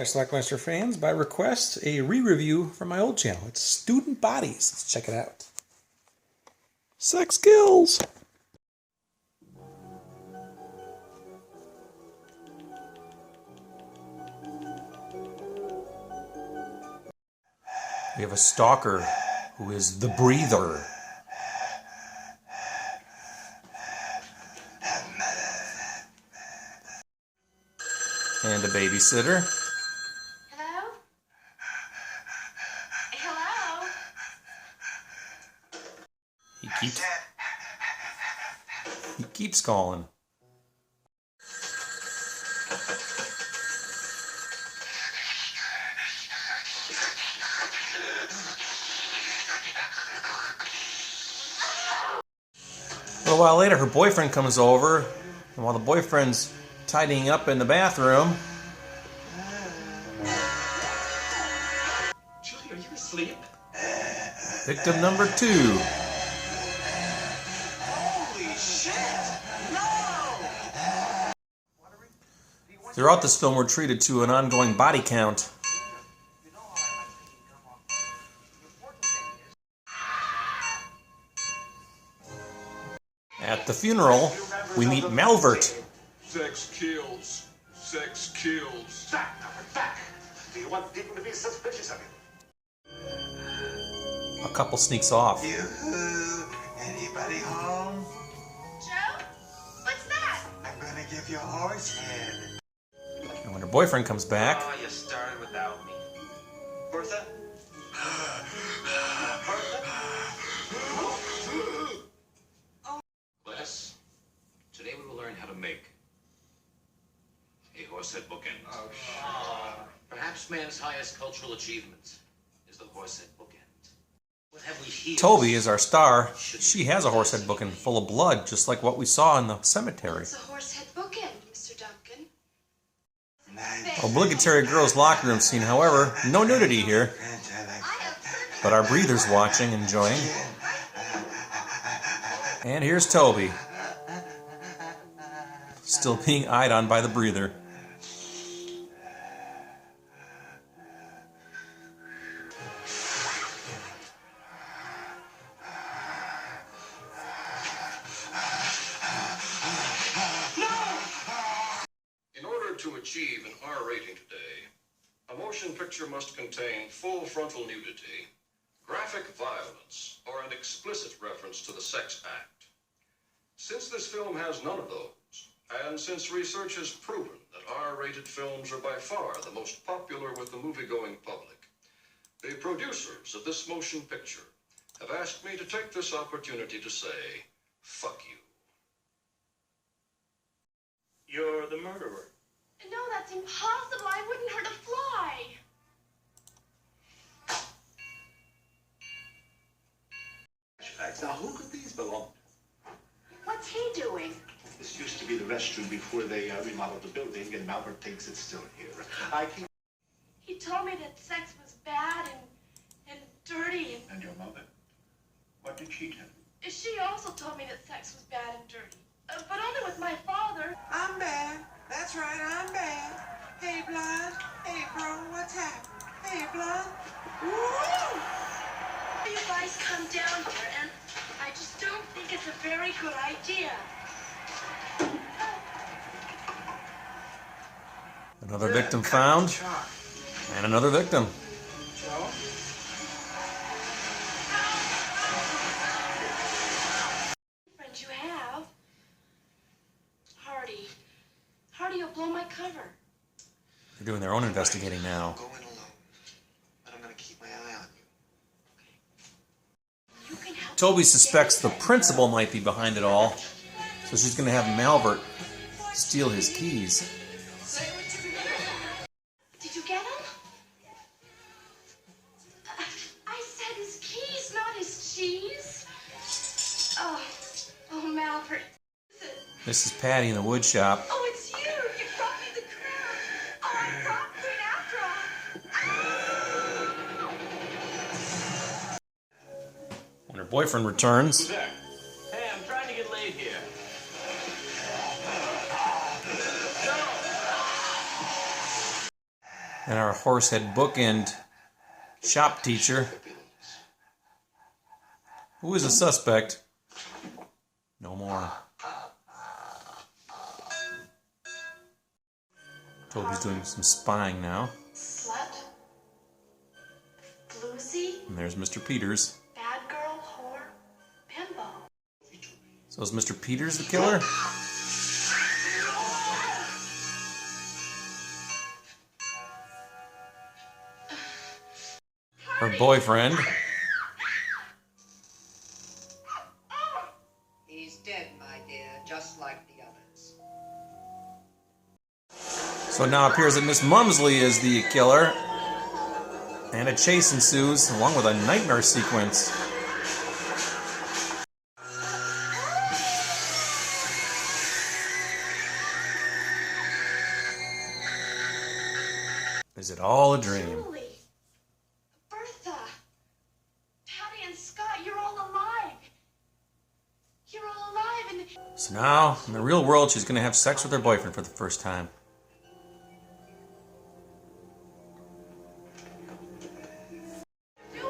Schlockmeister fans, by request, a re-review from my old channel. It's Student Bodies. Let's check it out. Sex kills! We have a stalker who is the breather. And a babysitter. Hello? Hello? He keeps calling. A little while later, her boyfriend comes over, and while the boyfriend's tidying up in the bathroom... Julie, are you asleep? Victim number 2. Holy shit! No! Throughout this film, we're treated to an ongoing body count. At the funeral, we meet Malvert. Sex kills. Sex kills. Back, back! Do you want people to be suspicious of you? A couple sneaks off. Yoo-hoo! Anybody home? Joe? What's that? I'm gonna give you a horse head. And when her boyfriend comes back... Oh, you started without me. Bertha? Class, today we will learn how to make a horsehead bookend. Oh, Perhaps man's highest cultural achievement is the horsehead bookend. What have we here? Toby is our star. She has a horsehead bookend full of blood, just like what we saw in the cemetery. It's a horsehead bookend, Mr. Duncan. Obligatory girls' locker room scene, however, no nudity here. But our breather's watching, enjoying. And here's Toby. Still being eyed on by the breather. In order to achieve an R rating today, a motion picture must contain full frontal nudity, graphic violence, or an explicit reference to the sex act. Since this film has none of those, and since research has proven that R-rated films are by far the most popular with the movie-going public, the producers of this motion picture have asked me to take this opportunity to say, fuck you. You're the murderer. No, that's impossible. I wouldn't hurt a fly. Now, who could these belong to? What's he doing? This used to be the restroom before they remodeled the building, and Malvert thinks it's still here. He told me that sex was bad and dirty. And your mother? What did she tell you? She also told me that sex was bad and dirty. But only with my father. I'm bad. That's right, I'm bad. Hey, Blood. Hey, bro, what's happening? Hey, Blood. Woo! You guys come down here, and I just don't think it's a very good idea. Another victim found. And another victim. Joe? Friend you have. Hardy will blow my cover. They're doing their own investigating now. Go in alone, but I'm gonna keep my eye on you. You can help. Toby suspects the principal might be behind it all, so she's going to have Malvert steal his keys. Did you get him? I said his keys, not his cheese. Oh, Malvert. This is Patty in the wood shop. Oh, it's you. You brought me the crown. Oh, I brought it after all. When her boyfriend returns, Who's there? Hey, I'm trying to get laid here. And our horsehead bookend shop teacher, who is a suspect, no more. Toby's doing some spying now. Slut. Bluesy. And there's Mr. Peters. Bad girl. Whore. Bimbo. So is Mr. Peters the killer? Her boyfriend. He's dead, my dear, just like the others. So it now appears that Miss Mumsley is the killer. And a chase ensues, along with a nightmare sequence. Is it all a dream? Julie. Bertha. Patty and Scott, you're all alive. You're all alive and... So now, in the real world, she's going to have sex with her boyfriend for the first time.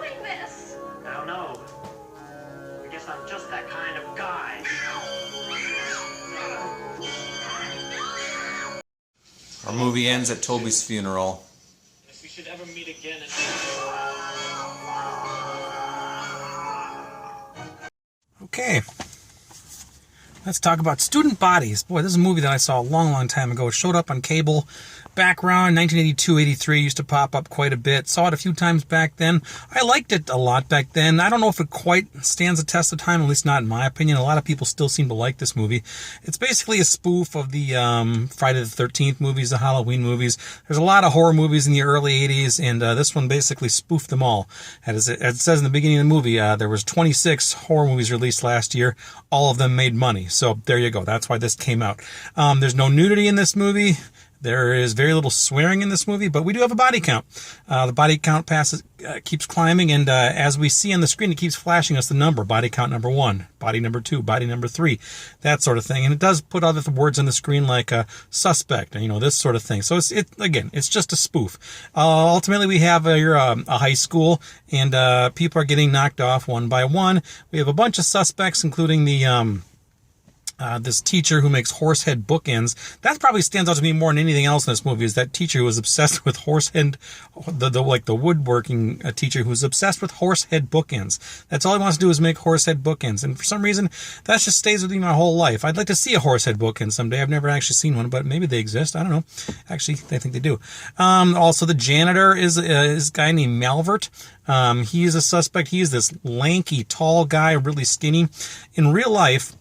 doing this. I don't know. I guess I'm just that kind of guy. Our movie ends at Toby's funeral. If we should ever meet again and... Okay. Let's talk about Student Bodies. Boy, this is a movie that I saw a long, long time ago. It showed up on cable back around 1982, 83. Used to pop up quite a bit. Saw it a few times back then. I liked it a lot back then. I don't know if it quite stands the test of time, at least not in my opinion. A lot of people still seem to like this movie. It's basically a spoof of the Friday the 13th movies, the Halloween movies. There's a lot of horror movies in the early 80s, and this one basically spoofed them all. As it says in the beginning of the movie, there was 26 horror movies released last year. All of them made money. So there you go. That's why this came out. There's no nudity in this movie. There is very little swearing in this movie, but we do have a body count. The body count keeps climbing, and as we see on the screen, it keeps flashing us the number. Body count number 1, body number 2, body number 3, that sort of thing. And it does put other words on the screen like suspect, and this sort of thing. So it's just a spoof. Ultimately, we have a high school, and people are getting knocked off one by one. We have a bunch of suspects, including the this teacher who makes horsehead bookends. That probably stands out to me more than anything else in this movie, is that teacher who was obsessed with horsehead, the woodworking teacher who's obsessed with horsehead bookends. That's all he wants to do is make horsehead bookends. And for some reason, that just stays with me my whole life. I'd like to see a horsehead bookend someday. I've never actually seen one, but maybe they exist. I don't know. Actually, I think they do. Also, the janitor is a guy named Malvert. He is a suspect. He is this lanky, tall guy, really skinny. In real life,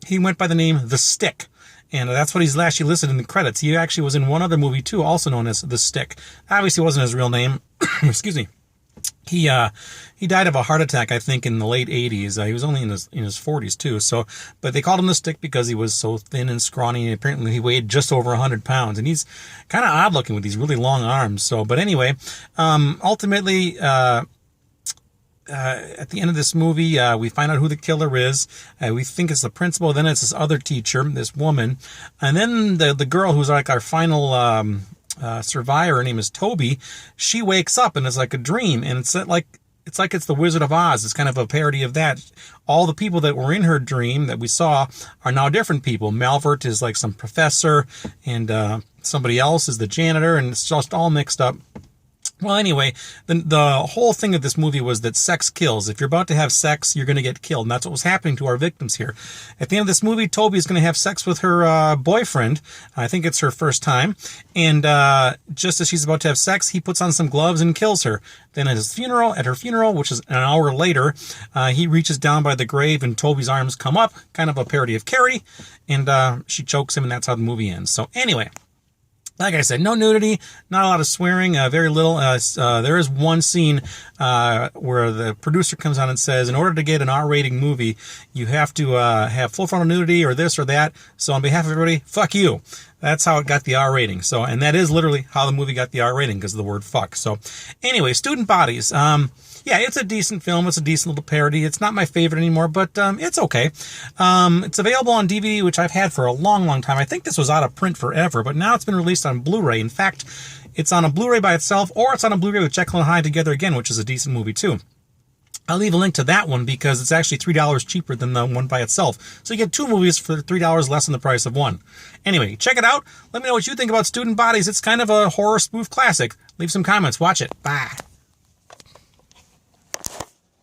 he went by the name The Stick, and that's what he's actually listed in the credits. He actually was in one other movie too, also known as The Stick. Obviously wasn't his real name. Excuse me. He died of a heart attack, I think, in the late 80s. He was only in his 40s too. So, but they called him The Stick because he was so thin and scrawny, and apparently he weighed just over 100 pounds, and he's kind of odd looking with these really long arms. So, but anyway, ultimately, at the end of this movie, we find out who the killer is. We think it's the principal. Then it's this other teacher, this woman. And then the girl who's like our final survivor, her name is Toby. She wakes up and it's like a dream. And it's like it's the Wizard of Oz. It's kind of a parody of that. All the people that were in her dream that we saw are now different people. Malvert is like some professor, and somebody else is the janitor, and it's just all mixed up. Well, anyway, the whole thing of this movie was that sex kills. If you're about to have sex, you're going to get killed. And that's what was happening to our victims here. At the end of this movie, Toby is going to have sex with her boyfriend. I think it's her first time. And just as she's about to have sex, he puts on some gloves and kills her. Then at her funeral, which is an hour later, he reaches down by the grave and Toby's arms come up, kind of a parody of Carrie. And she chokes him, and that's how the movie ends. So anyway, like I said, no nudity, not a lot of swearing, very little. There is one scene where the producer comes on and says, in order to get an R-rating movie, you have to have full frontal nudity or this or that. So on behalf of everybody, fuck you. That's how it got the R rating. So, and that is literally how the movie got the R rating, because of the word fuck. So anyway, Student Bodies. yeah, it's a decent film. It's a decent little parody. It's not my favorite anymore, but it's okay. It's available on DVD, which I've had for a long, long time. I think this was out of print forever, but now it's been released on Blu-ray. In fact, it's on a Blu-ray by itself, or it's on a Blu-ray with Jekyll and Hyde together again, which is a decent movie too. I'll leave a link to that one because it's actually $3 cheaper than the one by itself. So you get two movies for $3 less than the price of one. Anyway, check it out. Let me know what you think about Student Bodies. It's kind of a horror spoof classic. Leave some comments. Watch it. Bye.